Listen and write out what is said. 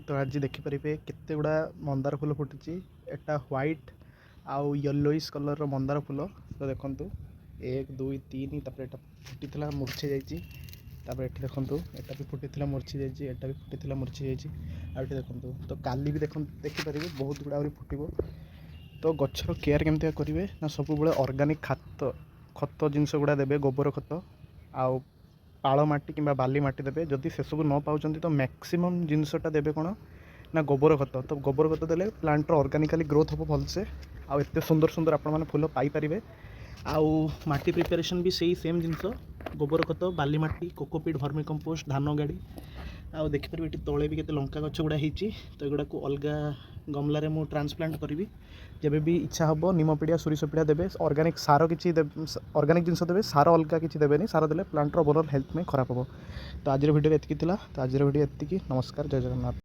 तो आज देखिपारे केते गुड़ा मंदार फूल फुटी एटा व्हाइट आउ येलोइश कलर मंदार फूल। तो देखु 1 2 3 फुटी मूर्छी जापर ये देखु एटा भी फुटी मूर्छी जाटा भी फुटी मूर्छी जाए देखु। तो काली भी देखिपारे बहुत गुड़ा फुटब। तो गचर केयर केमती करेंगे ना सब ऑर्गेनिक खत जिनस गुड़ा देवे गोबर खत आउ पाल माटी कि बाली माटी देवे। जदि से सब न पाँच तो मैक्सिमम जिनसटा देवे कौन ना गोबर खत। तो गोबर खत देले प्लांटर ऑर्गेनिकली ग्रोथ हम भलसे आउ एत सुंदर सुंदर आपण मैंने फूल पाइपर। आउ माटी प्रिपेरेसन भी सही सेम जिनस गोबर खत बाली माटी कोकोपीट भर्मी कंपोस्ट धान गाड़ी। आउ देखिपारे ये तले भी केते लंका गछ गुड़ा होती। तो युड़ा को अलग गमलार मु ट्रांसप्लांट करी जब भी इच्छा हम निमपिड़िया सोरिष पिड़िया देवे। ऑर्गेनिक सार किसी ऑर्गेनिक जिनस देवे सार अलग किसी देवे सार देले प्लांटर ओवरऑल हेल्थ में खराब हो। तो आज वीडियो एतिकी थिला। तो आज वीडियो एतिकी। नमस्कार, जय जगन्नाथ।